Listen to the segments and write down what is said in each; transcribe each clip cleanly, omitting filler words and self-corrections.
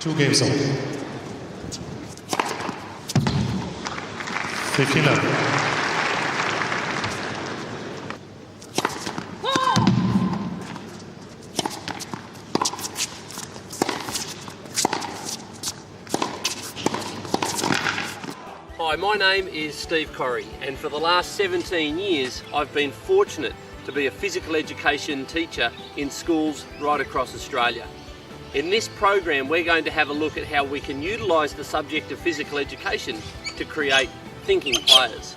Two games on. 15-11. Hi, my name is Steve Corrie, and for the last 17 years I've been fortunate to be a physical education teacher in schools right across Australia. In this program we're going to have a look at how we can utilise the subject of physical education to create thinking players.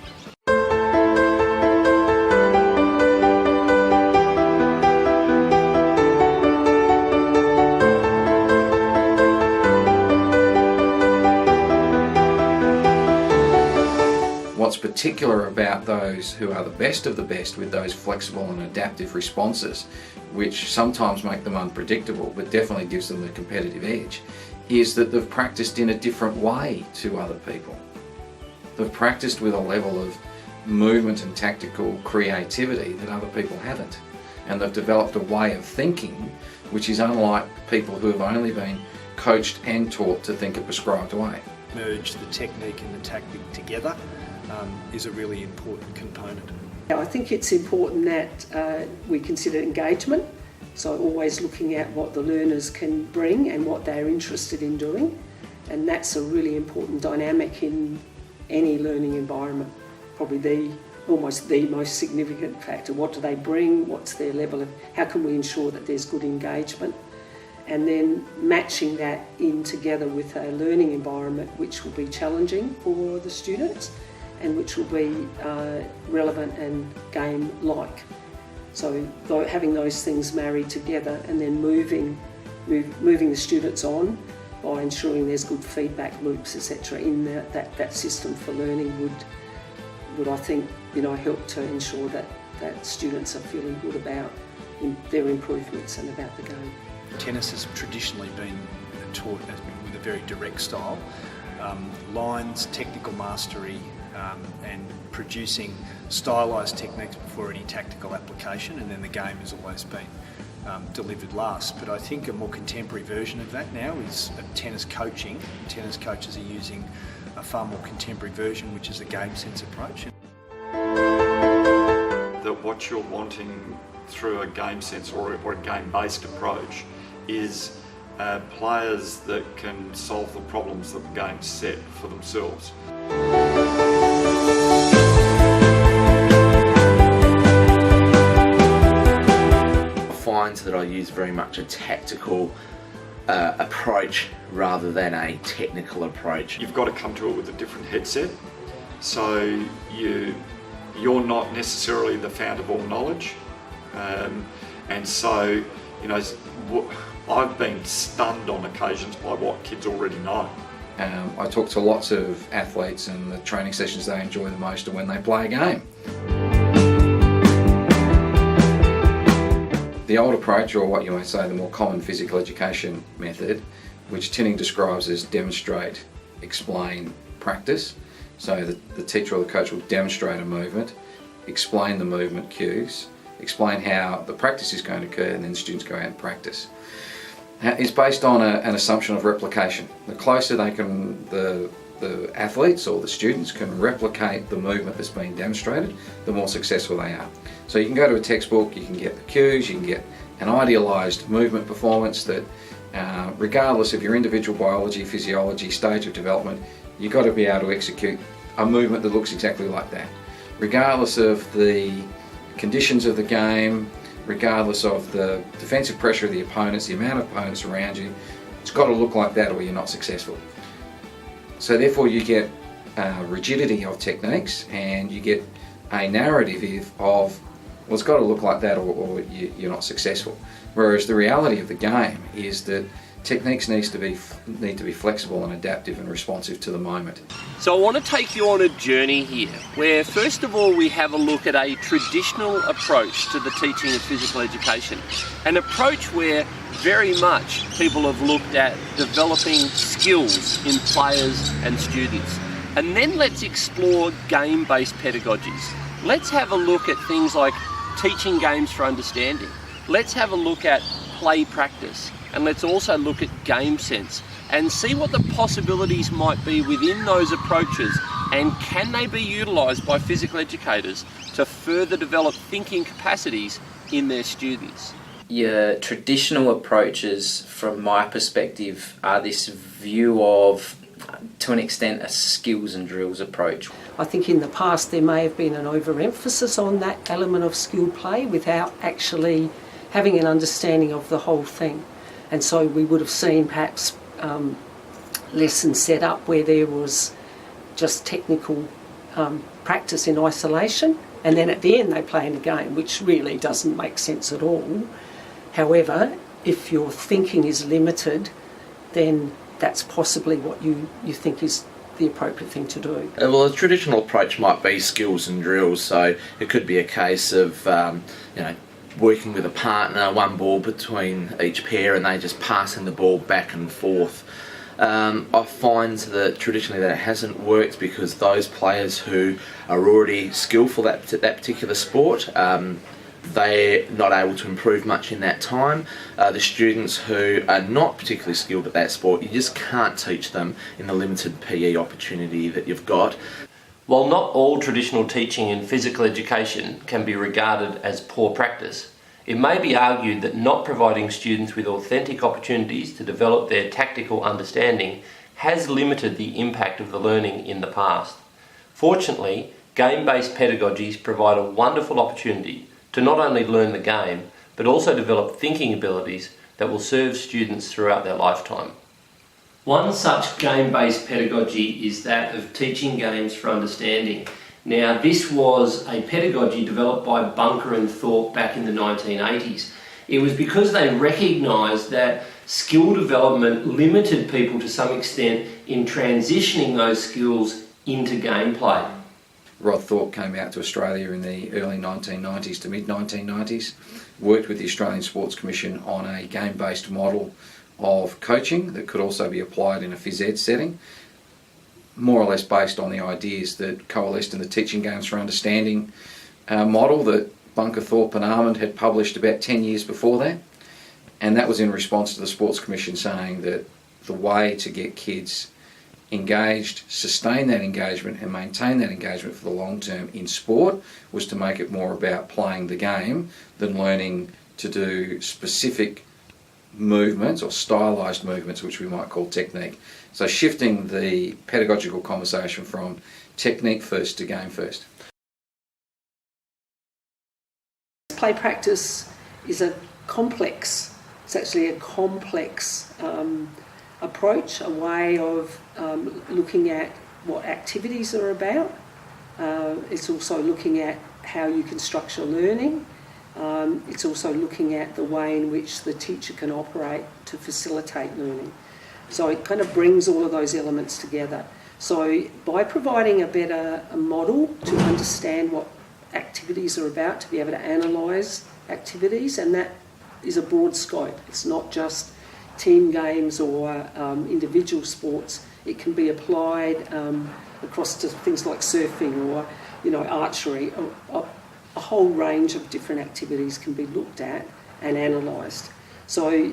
What's particular about those who are the best of the best with those flexible and adaptive responses, which sometimes make them unpredictable but definitely gives them the competitive edge, is that they've practiced in a different way to other people. They've practiced with a level of movement and tactical creativity that other people haven't. And they've developed a way of thinking which is unlike people who have only been coached and taught to think a prescribed way. Merge the technique and the tactic together is a really important component. I think it's important that we consider engagement, so always looking at what the learners can bring and what they're interested in doing, and that's a really important dynamic in any learning environment. Probably almost the most significant factor. What do they bring? What's their level of, how can we ensure that there's good engagement? And then matching that in together with a learning environment which will be challenging for the students and which will be relevant and game-like. So having those things married together and then moving the students on by ensuring there's good feedback loops, etc. in that system for learning would I think, help to ensure that students are feeling good about their improvements and about the game. Tennis has traditionally been taught with a very direct style. Lines, technical mastery, and producing stylised techniques before any tactical application, and then the game has always been delivered last. But I think a more contemporary version of that now is tennis coaching. Tennis coaches are using a far more contemporary version, which is a game sense approach. That what you're wanting through a game sense or a game-based approach is players that can solve the problems that the game set for themselves. I find that I use very much a tactical approach rather than a technical approach. You've got to come to it with a different headset, so you're not necessarily the fount of all knowledge, and so I've been stunned on occasions by what kids already know. I talk to lots of athletes, and the training sessions they enjoy the most are when they play a game. The old approach, or what you might say the more common physical education method, which Tinning describes as demonstrate, explain, practice. So the teacher or the coach will demonstrate a movement, explain the movement cues, explain how the practice is going to occur, and then students go out and practice. It's based on an assumption of replication. The closer the athletes or the students can replicate the movement that's being demonstrated, the more successful they are. So you can go to a textbook, you can get the cues, you can get an idealised movement performance that, regardless of your individual biology, physiology, stage of development, you've got to be able to execute a movement that looks exactly like that. Regardless of the conditions of the game, regardless of the defensive pressure of the opponents, the amount of opponents around you, it's got to look like that or you're not successful. So therefore you get rigidity of techniques, and you get a narrative of, well, it's got to look like that or you're not successful. Whereas the reality of the game is that techniques need to be flexible and adaptive and responsive to the moment. So I want to take you on a journey here where first of all we have a look at a traditional approach to the teaching of physical education. An approach where very much people have looked at developing skills in players and students. And then let's explore game-based pedagogies. Let's have a look at things like teaching games for understanding. Let's have a look at play practice. And let's also look at game sense, and see what the possibilities might be within those approaches, and can they be utilised by physical educators to further develop thinking capacities in their students. Your traditional approaches, from my perspective, are this view of, to an extent, a skills and drills approach. I think in the past there may have been an overemphasis on that element of skill play without actually having an understanding of the whole thing. And so we would have seen perhaps lessons set up where there was just technical practice in isolation, and then at the end they play in a game, which really doesn't make sense at all. However, if your thinking is limited, then that's possibly what you think is the appropriate thing to do. Well, a traditional approach might be skills and drills, so it could be a case of working with a partner, one ball between each pair, and they just passing the ball back and forth. I find that traditionally that hasn't worked because those players who are already skillful at that particular sport, they're not able to improve much in that time. The students who are not particularly skilled at that sport, you just can't teach them in the limited PE opportunity that you've got. While not all traditional teaching in physical education can be regarded as poor practice, it may be argued that not providing students with authentic opportunities to develop their tactical understanding has limited the impact of the learning in the past. Fortunately, game-based pedagogies provide a wonderful opportunity to not only learn the game, but also develop thinking abilities that will serve students throughout their lifetime. One such game-based pedagogy is that of teaching games for understanding. Now, this was a pedagogy developed by Bunker and Thorpe back in the 1980s. It was because they recognised that skill development limited people to some extent in transitioning those skills into gameplay. Rod Thorpe came out to Australia in the early 1990s to mid-1990s, worked with the Australian Sports Commission on a game-based model of coaching that could also be applied in a phys ed setting, more or less based on the ideas that coalesced in the Teaching Games for Understanding model that Bunker, Thorpe and Armand had published about 10 years before that. And that was in response to the Sports Commission saying that the way to get kids engaged, sustain that engagement and maintain that engagement for the long term in sport was to make it more about playing the game than learning to do specific movements or stylised movements, which we might call technique. So shifting the pedagogical conversation from technique first to game first. Play practice is it's actually a complex approach, a way of looking at what activities are about. It's also looking at how you can structure learning. It's also looking at the way in which the teacher can operate to facilitate learning. So it kind of brings all of those elements together. So by providing a model to understand what activities are about, to be able to analyse activities, and that is a broad scope. It's not just team games or individual sports. It can be applied across to things like surfing or archery. A whole range of different activities can be looked at and analysed. So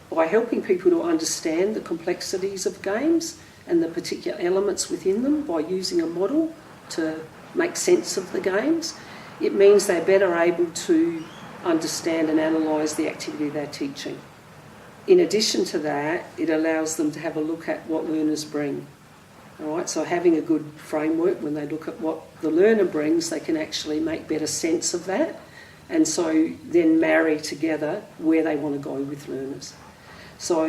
by helping people to understand the complexities of games and the particular elements within them by using a model to make sense of the games, it means they're better able to understand and analyse the activity they're teaching. In addition to that, it allows them to have a look at what learners bring. All right, so having a good framework, when they look at what the learner brings, they can actually make better sense of that, and so then marry together where they want to go with learners. So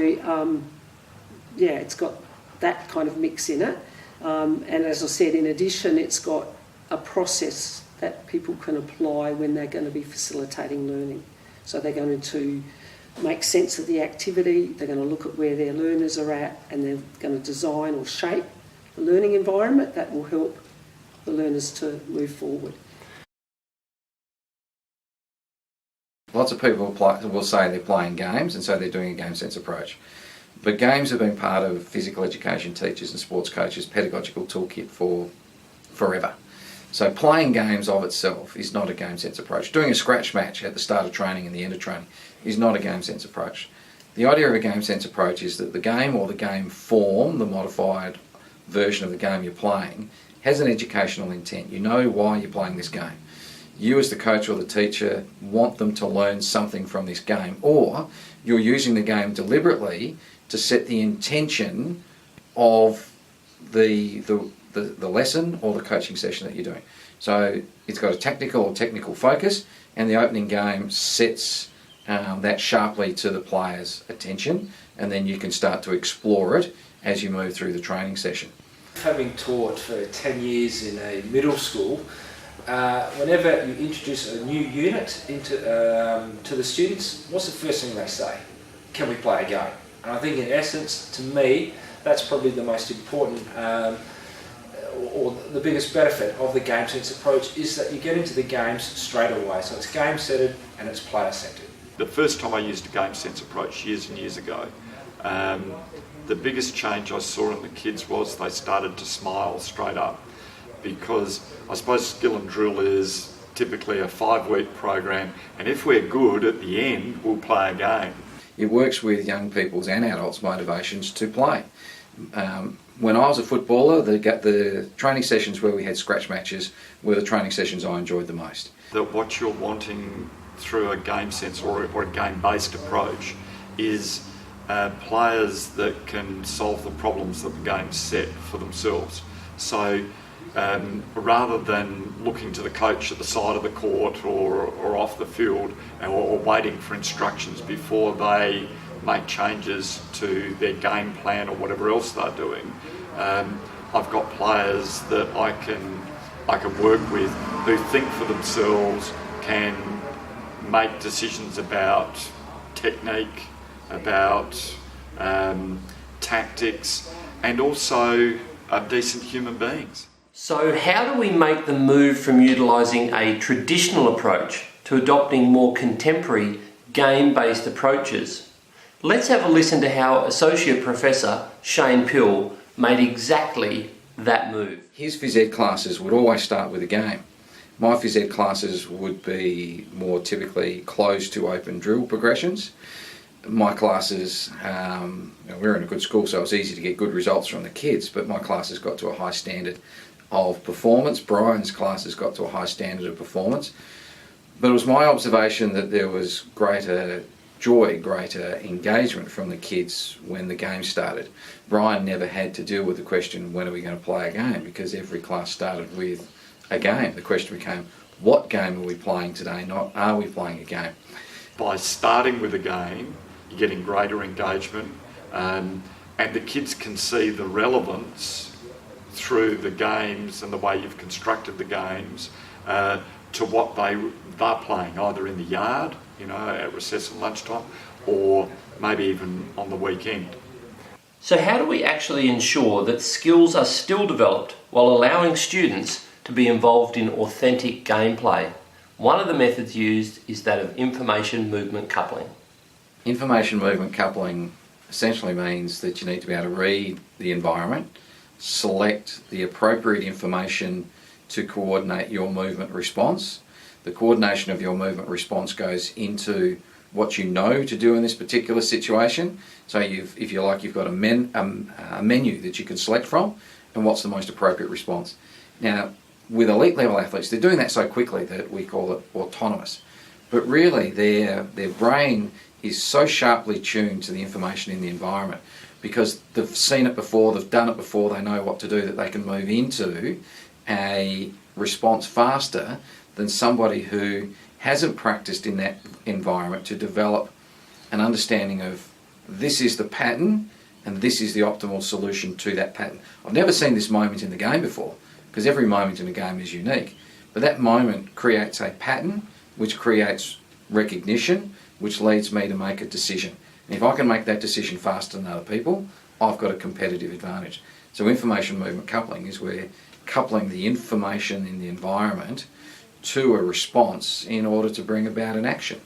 it's got that kind of mix in it, and as I said, in addition, it's got a process that people can apply when they're going to be facilitating learning. So they're going to make sense of the activity, they're going to look at where their learners are at, and they're going to design or shape the learning environment that will help the learners to move forward. Lots of people will say they're playing games, and so they're doing a game sense approach. But games have been part of physical education teachers and sports coaches' pedagogical toolkit for forever. So playing games of itself is not a game sense approach. Doing a scratch match at the start of training and the end of training is not a game sense approach. The idea of a game sense approach is that the game or the game form, the modified version of the game you're playing, has an educational intent. You know why you're playing this game. You as the coach or the teacher want them to learn something from this game, or you're using the game deliberately to set the intention of the lesson or the coaching session that you're doing. So it's got a tactical or technical focus, and the opening game sets that sharply to the player's attention, and then you can start to explore it as you move through the training session. Having taught for 10 years in a middle school, whenever you introduce a new unit into to the students, what's the first thing they say? Can we play a game? And I think in essence, to me, that's probably the most important or the biggest benefit of the game sense approach is that you get into the games straight away. So it's game centered and it's player centered. The first time I used a game sense approach years and years ago, the biggest change I saw in the kids was they started to smile straight up, because I suppose skill and drill is typically a 5-week program, and if we're good at the end, we'll play a game. It works with young people's and adults' motivations to play. When I was a footballer, the training sessions where we had scratch matches were the training sessions I enjoyed the most. That what you're wanting through a game sense or a game-based approach is players that can solve the problems that the game's set for themselves. So rather than looking to the coach at the side of the court or off the field or waiting for instructions before they make changes to their game plan or whatever else they're doing, I've got players that I can work with who think for themselves, can make decisions about technique, about tactics, and also are decent human beings. So how do we make the move from utilising a traditional approach to adopting more contemporary game-based approaches? Let's have a listen to how Associate Professor Shane Pill made exactly that move. His phys ed classes would always start with a game. My phys ed classes would be more typically closed to open drill progressions. My classes, we were in a good school, so it was easy to get good results from the kids, but my classes got to a high standard of performance. Brian's classes got to a high standard of performance. But it was my observation that there was greater joy, greater engagement from the kids when the game started. Brian never had to deal with the question, when are we going to play a game? Because every class started with a game. The question became, what game are we playing today, not are we playing a game? By starting with a game, you're getting greater engagement, and the kids can see the relevance through the games and the way you've constructed the games to what they're playing, either in the yard, at recess and lunchtime, or maybe even on the weekend. So how do we actually ensure that skills are still developed while allowing students to be involved in authentic gameplay? One of the methods used is that of information movement coupling. Information movement coupling essentially means that you need to be able to read the environment, select the appropriate information to coordinate your movement response. The coordination of your movement response goes into what you know to do in this particular situation. So if you like, you've got a menu that you can select from, and what's the most appropriate response. Now, with elite level athletes, they're doing that so quickly that we call it autonomous. But really, their brain is so sharply tuned to the information in the environment because they've seen it before, they've done it before, they know what to do, that they can move into a response faster than somebody who hasn't practiced in that environment to develop an understanding of this is the pattern and this is the optimal solution to that pattern. I've never seen this moment in the game before, because every moment in a game is unique, but that moment creates a pattern which creates recognition, which leads me to make a decision. And if I can make that decision faster than other people, I've got a competitive advantage. So information movement coupling is where coupling the information in the environment to a response in order to bring about an action.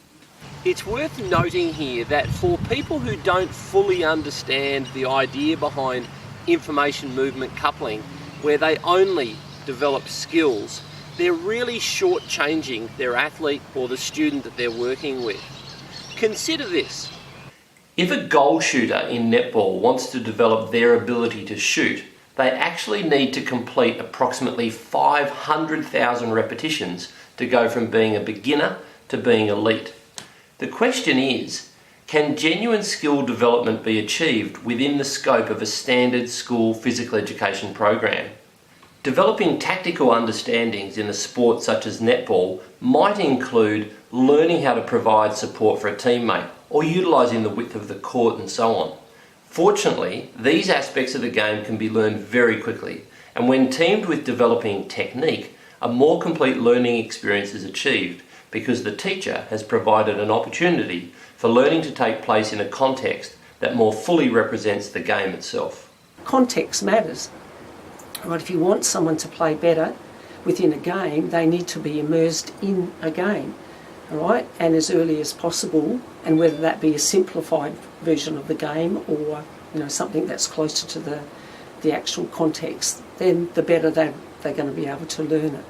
It's worth noting here that for people who don't fully understand the idea behind information movement coupling, where they only develop skills, they're really shortchanging their athlete or the student that they're working with. Consider this. If a goal shooter in netball wants to develop their ability to shoot, they actually need to complete approximately 500,000 repetitions to go from being a beginner to being elite. The question is, can genuine skill development be achieved within the scope of a standard school physical education program? Developing tactical understandings in a sport such as netball might include learning how to provide support for a teammate or utilising the width of the court and so on. Fortunately, these aspects of the game can be learned very quickly, and when teamed with developing technique, a more complete learning experience is achieved because the teacher has provided an opportunity for learning to take place in a context that more fully represents the game itself. Context matters. Right, if you want someone to play better within a game, they need to be immersed in a game, all right, and as early as possible, and whether that be a simplified version of the game or something that's closer to the actual context, then the better they're going to be able to learn it.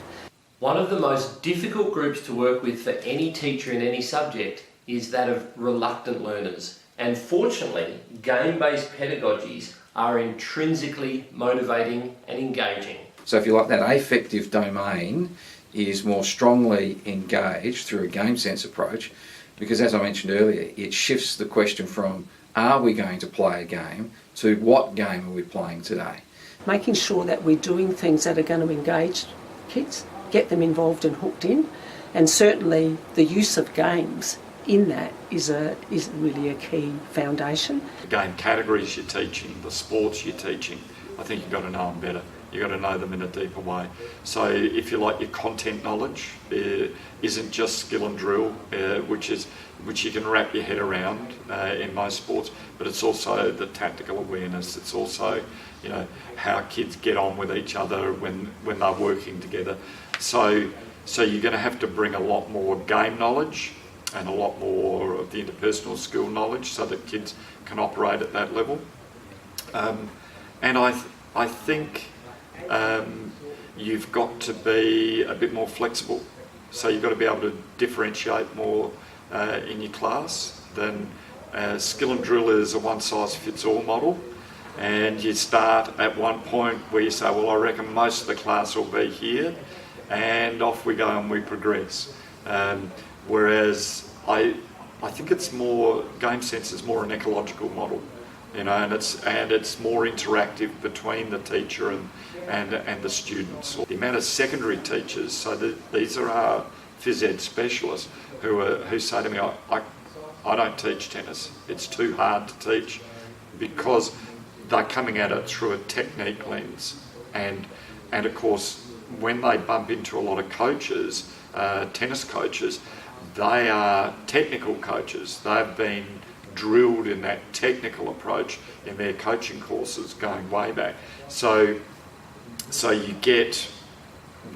One of the most difficult groups to work with for any teacher in any subject is that of reluctant learners, and fortunately, game-based pedagogies are intrinsically motivating and engaging. So if you like, that affective domain is more strongly engaged through a game sense approach, because as I mentioned earlier, it shifts the question from are we going to play a game to what game are we playing today. Making sure that we're doing things that are going to engage kids, get them involved and hooked in, and certainly the use of games in that is really a key foundation. The game categories you're teaching, the sports you're teaching, I think you've got to know them better. You've got to know them in a deeper way. So if you like, your content knowledge isn't just skill and drill, which you can wrap your head around in most sports, but it's also the tactical awareness. It's also how kids get on with each other when they're working together. So you're going to have to bring a lot more game knowledge and a lot more of the interpersonal skill knowledge so that kids can operate at that level. And I think you've got to be a bit more flexible. So you've got to be able to differentiate more in your class than skill and drill is a one-size-fits-all model. And you start at one point where you say, well, I reckon most of the class will be here, and off we go and we progress. Whereas I think it's more, game sense is more an ecological model, and it's more interactive between the teacher and the students. The amount of secondary teachers, so these are our phys ed specialists who say to me, I don't teach tennis. It's too hard to teach, because they're coming at it through a technique lens, and of course when they bump into a lot of coaches, tennis coaches, they are technical coaches. They've been drilled in that technical approach in their coaching courses going way back. So you get,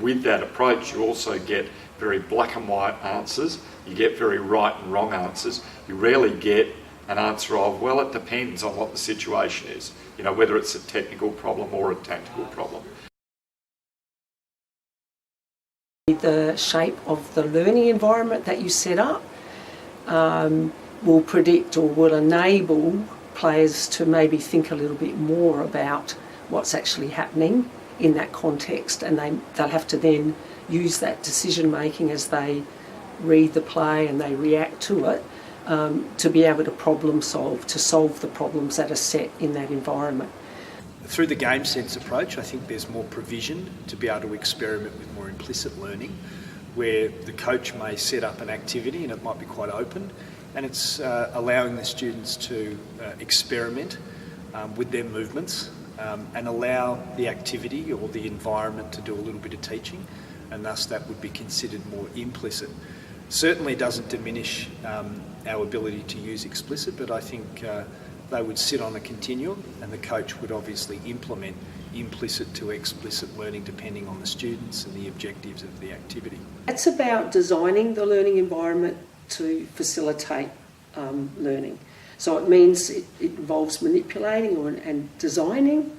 with that approach, you also get very black and white answers. You get very right and wrong answers. You rarely get an answer of, well, it depends on what the situation is, whether it's a technical problem or a tactical problem. The shape of the learning environment that you set up will predict or will enable players to maybe think a little bit more about what's actually happening in that context, and they'll have to then use that decision making as they read the play and they react to it to be able to problem solve, to solve the problems that are set in that environment. Through the game sense approach, I think there's more provision to be able to experiment with more implicit learning, where the coach may set up an activity and it might be quite open, and it's allowing the students to experiment with their movements and allow the activity or the environment to do a little bit of teaching, and thus that would be considered more implicit. Certainly doesn't diminish our ability to use explicit, but I think they would sit on a continuum, and the coach would obviously implement implicit to explicit learning depending on the students and the objectives of the activity. It's about designing the learning environment to facilitate learning. So it means it involves manipulating and designing,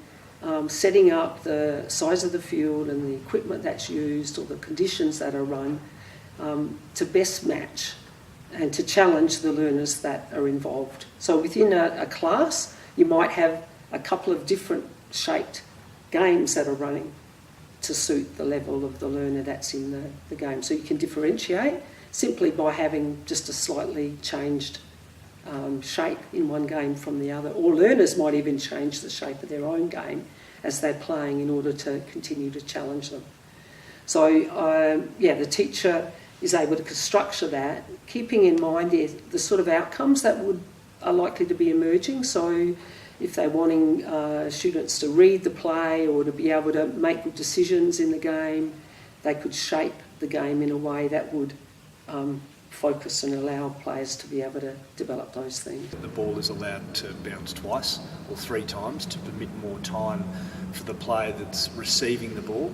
setting up the size of the field and the equipment that's used or the conditions that are run to best match and to challenge the learners that are involved. So within a class, you might have a couple of different shaped games that are running to suit the level of the learner that's in the game. So you can differentiate simply by having just a slightly changed shape in one game from the other. Or learners might even change the shape of their own game as they're playing in order to continue to challenge them. So the teacher is able to structure that, keeping in mind the sort of outcomes that are likely to be emerging. So if they're wanting students to read the play or to be able to make good decisions in the game, they could shape the game in a way that would focus and allow players to be able to develop those things. The ball is allowed to bounce twice or 3 times to permit more time for the player that's receiving the ball.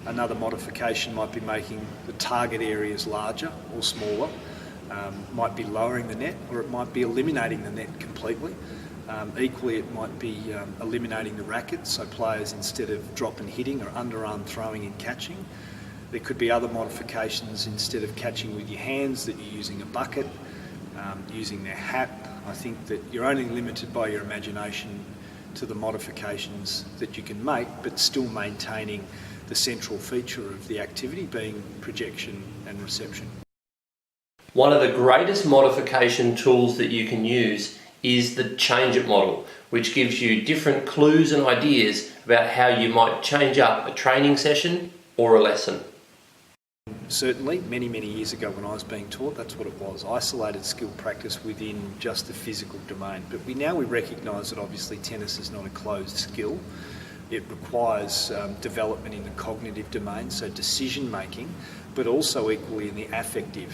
Another modification might be making the target areas larger or smaller. Might be lowering the net, or it might be eliminating the net completely. Equally, it might be eliminating the rackets, so players, instead of drop and hitting, are underarm throwing and catching. There could be other modifications. Instead of catching with your hands, that you're using a bucket, using their hat. I think that you're only limited by your imagination to the modifications that you can make, but still maintaining the central feature of the activity being projection and reception. One of the greatest modification tools that you can use is the Change It model, which gives you different clues and ideas about how you might change up a training session or a lesson. Certainly, many years ago when I was being taught, that's what it was, isolated skill practice within just the physical domain. But we recognise that obviously tennis is not a closed skill. It requires development in the cognitive domain, so decision making, but also equally in the affective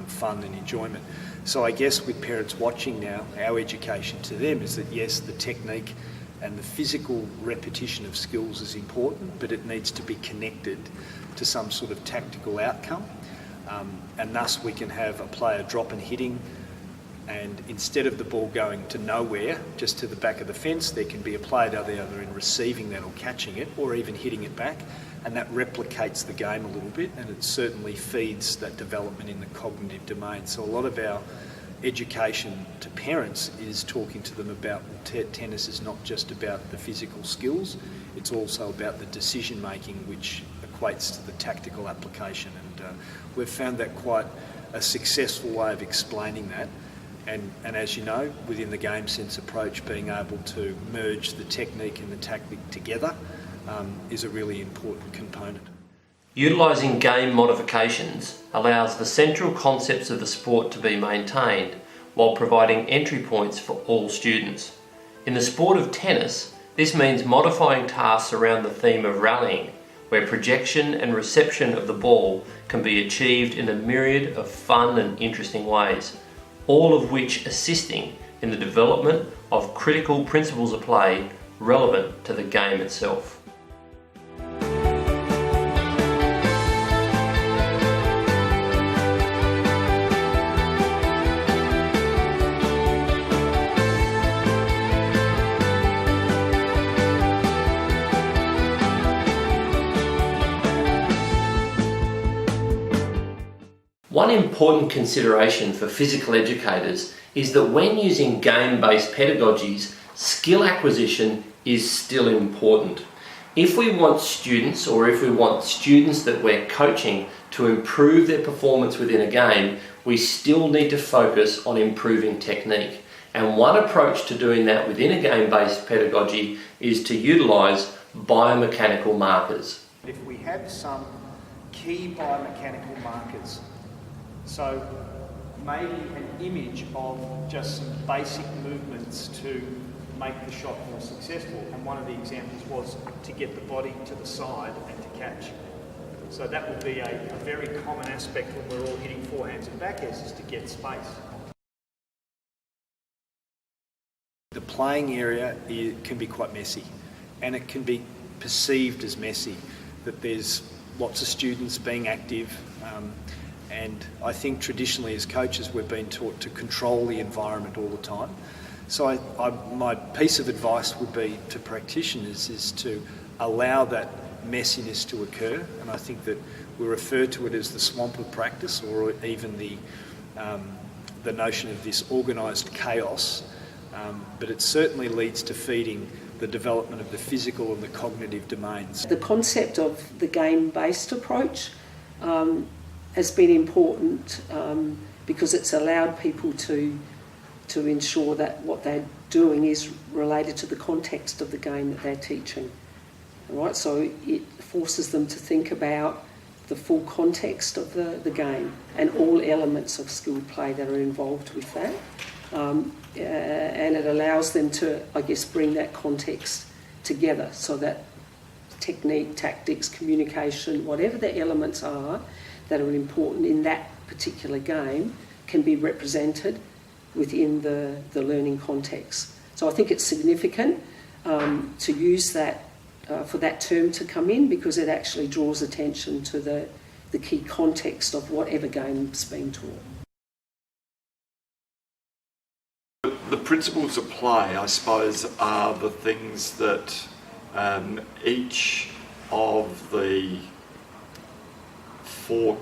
fun and enjoyment. So I guess with parents watching now, our education to them is that yes, the technique and the physical repetition of skills is important, but it needs to be connected to some sort of tactical outcome. And thus we can have a player drop and hitting, and instead of the ball going to nowhere, just to the back of the fence, there can be a player either in receiving that or catching it, or even hitting it back, and that replicates the game a little bit, and it certainly feeds that development in the cognitive domain. So a lot of our education to parents is talking to them about tennis is not just about the physical skills, it's also about the decision making, which equates to the tactical application. And we've found that quite a successful way of explaining that. And as you know, within the game sense approach, being able to merge the technique and the tactic together is a really important component. Utilising game modifications allows the central concepts of the sport to be maintained while providing entry points for all students. In the sport of tennis, this means modifying tasks around the theme of rallying, where projection and reception of the ball can be achieved in a myriad of fun and interesting ways, all of which assisting in the development of critical principles of play relevant to the game itself. One important consideration for physical educators is that when using game-based pedagogies, skill acquisition is still important. If we want students that we're coaching to improve their performance within a game, we still need to focus on improving technique. And one approach to doing that within a game-based pedagogy is to utilise biomechanical markers. If we have some key biomechanical markers, so maybe an image of just some basic movements to make the shot more successful, and one of the examples was to get the body to the side and to catch. So that would be a very common aspect when we're all hitting forehands and backhands, is to get space. The playing area can be quite messy, and it can be perceived as messy, that there's lots of students being active, and I think traditionally as coaches we've been taught to control the environment all the time. So my piece of advice would be to practitioners is to allow that messiness to occur, and I think that we refer to it as the swamp of practice, or even the notion of this organised chaos, but it certainly leads to feeding the development of the physical and the cognitive domains. The concept of the game-based approach has been important because it's allowed people to ensure that what they're doing is related to the context of the game that they're teaching. All right, so it forces them to think about the full context of the game and all elements of skilled play that are involved with that. And it allows them to, I guess, bring that context together so that technique, tactics, communication, whatever the elements are that are important in that particular game can be represented within the learning context. So I think it's significant to use that, for that term to come in, because it actually draws attention to the key context of whatever game is being taught. The principles of play, I suppose, are the things that each of the 4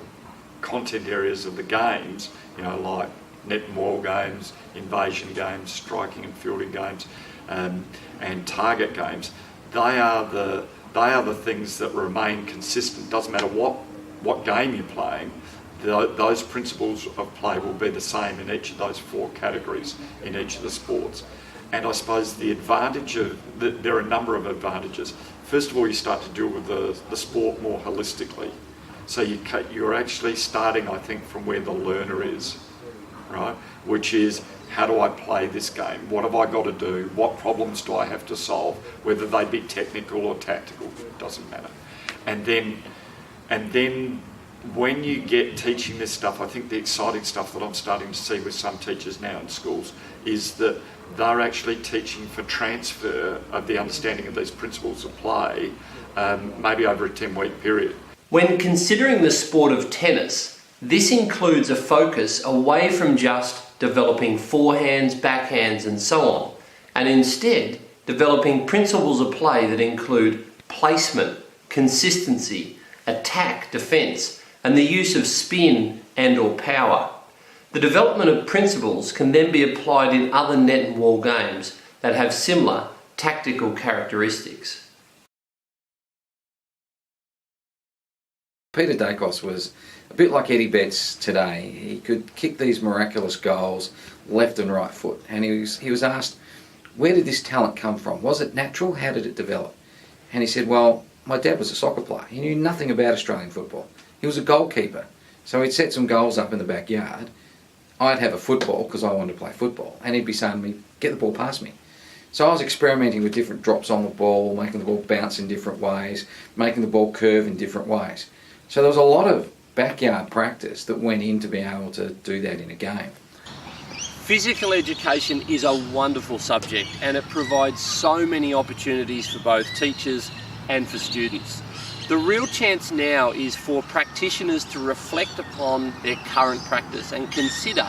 content areas of the games, like net and wall games, invasion games, striking and fielding games, and target games, they are the things that remain consistent. Doesn't matter what game you're playing. Those principles of play will be the same in each of those 4 categories in each of the sports. And I suppose the advantage there are a number of advantages. First of all, you start to deal with the sport more holistically. So you're actually starting, I think, from where the learner is, right? Which is, how do I play this game? What have I got to do? What problems do I have to solve? Whether they be technical or tactical, it doesn't matter. And then when you get teaching this stuff, I think the exciting stuff that I'm starting to see with some teachers now in schools is that they're actually teaching for transfer of the understanding of these principles of play, maybe over a 10-week period. When considering the sport of tennis, this includes a focus away from just developing forehands, backhands and so on, and instead developing principles of play that include placement, consistency, attack, defence, and the use of spin and or power. The development of principles can then be applied in other net and wall games that have similar tactical characteristics. Peter Daicos was a bit like Eddie Betts today. He could kick these miraculous goals left and right foot, and he was asked, where did this talent come from? Was it natural? How did it develop? And he said, well, my dad was a soccer player. He knew nothing about Australian football. He was a goalkeeper, so he'd set some goals up in the backyard. I'd have a football because I wanted to play football, and he'd be saying to me, get the ball past me. So I was experimenting with different drops on the ball, making the ball bounce in different ways, making the ball curve in different ways. So there was a lot of backyard practice that went into being able to do that in a game. Physical education is a wonderful subject, and it provides so many opportunities for both teachers and for students. The real chance now is for practitioners to reflect upon their current practice and consider,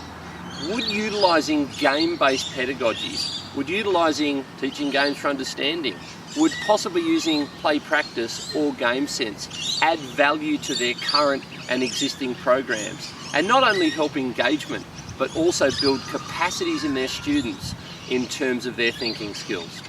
would utilising game-based pedagogies, would utilising teaching games for understanding, would possibly using play practice or game sense add value to their current and existing programs, and not only help engagement, but also build capacities in their students in terms of their thinking skills.